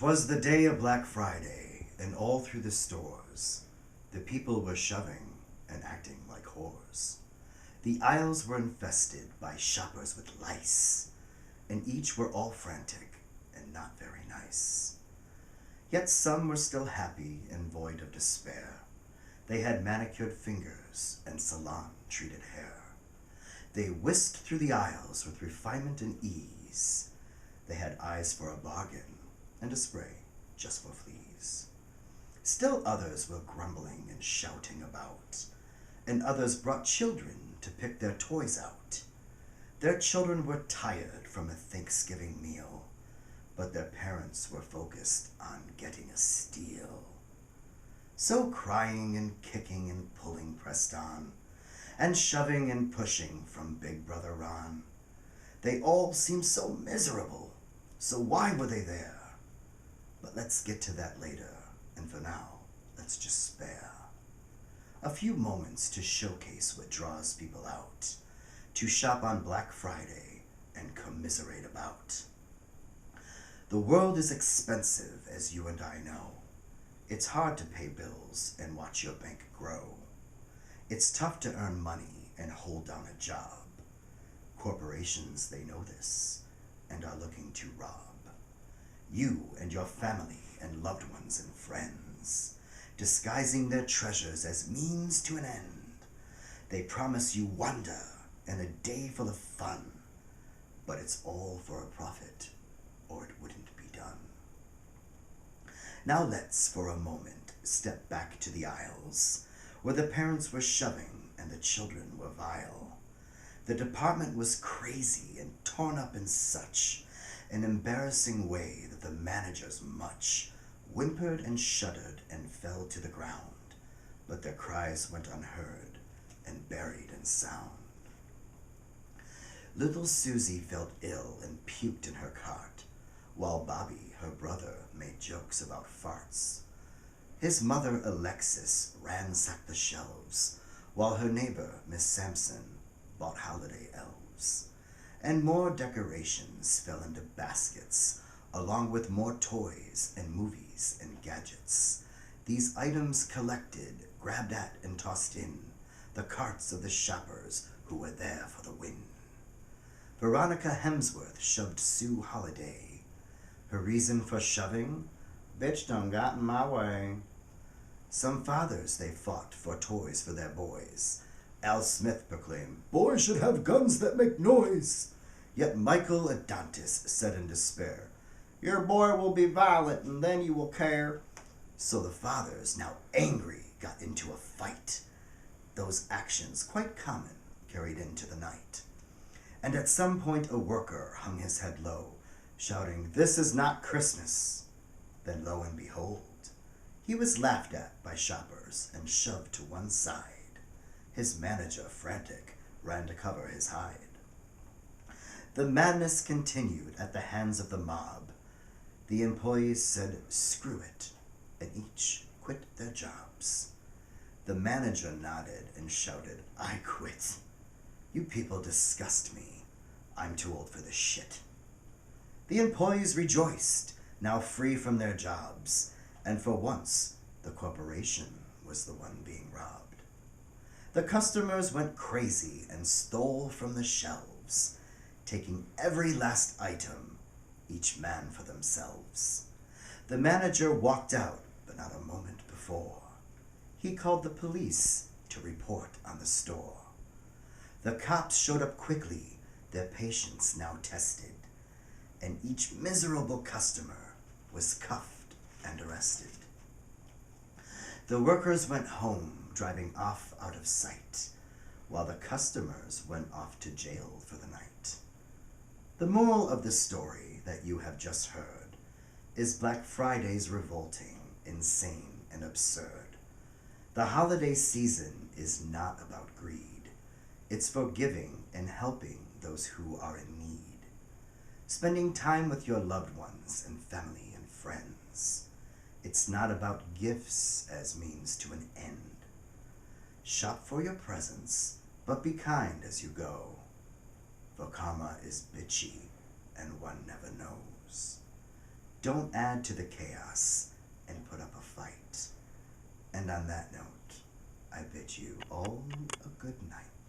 'Twas the day of Black Friday, and all through the stores the people were shoving and acting like whores. The aisles were infested by shoppers with lice, and each were all frantic and not very nice. Yet some were still happy and void of despair. They had manicured fingers and salon-treated hair. They whisked through the aisles with refinement and ease. They had eyes for a bargain and a spray just for fleas. Still others were grumbling and shouting about, and others brought children to pick their toys out. Their children were tired from a Thanksgiving meal, but their parents were focused on getting a steal. So crying and kicking and pulling pressed on, and shoving and pushing from Big Brother Ron. They all seemed so miserable, so why were they there? But let's get to that later, and for now, let's just spare a few moments to showcase what draws people out, to shop on Black Friday and commiserate about. The world is expensive, as you and I know. It's hard to pay bills and watch your bank grow. It's tough to earn money and hold down a job. Corporations, they know this, and are looking to rob you and your family and loved ones and friends, disguising their treasures as means to an end. They promise you wonder and a day full of fun, but it's all for a profit, or it wouldn't be done. Now let's, for a moment, step back to the aisles, where the parents were shoving and the children were vile. The department was crazy and torn up in such an embarrassing way that the managers much whimpered and shuddered and fell to the ground, but their cries went unheard and buried in sound. Little Susie felt ill and puked in her cart, while Bobby, her brother, made jokes about farts. His mother, Alexis, ransacked the shelves, while her neighbor, Miss Sampson, bought holiday elves. And more decorations fell into baskets, along with more toys and movies and gadgets. These items collected, grabbed at, and tossed in the carts of the shoppers who were there for the win. Veronica Hemsworth shoved Sue Holiday. Her reason for shoving? Bitch done got in my way. Some fathers they fought for toys for their boys. Al Smith proclaimed, "Boys should have guns that make noise." Yet Michael Adantis said in despair, "Your boy will be violent and then you will care." So the fathers, now angry, got into a fight. Those actions, quite common, carried into the night. And at some point a worker hung his head low, shouting, "This is not Christmas." Then lo and behold, he was laughed at by shoppers and shoved to one side. His manager, frantic, ran to cover his hide. The madness continued at the hands of the mob. The employees said, "Screw it," and each quit their jobs. The manager nodded and shouted, "I quit. You people disgust me. I'm too old for this shit." The employees rejoiced, now free from their jobs, and for once, the corporation was the one being robbed. The customers went crazy and stole from the shelves, taking every last item, each man for themselves. The manager walked out, but not a moment before. He called the police to report on the store. The cops showed up quickly, their patience now tested, and each miserable customer was cuffed and arrested. The workers went home, driving off out of sight, while the customers went off to jail for the night. The moral of the story that you have just heard is Black Friday's revolting, insane, and absurd. The holiday season is not about greed. It's for giving and helping those who are in need. Spending time with your loved ones and family and friends. It's not about gifts as means to an end. Shop for your presents, but be kind as you go, for karma is bitchy and one never knows. Don't add to the chaos and put up a fight. And on that note, I bid you all a good night.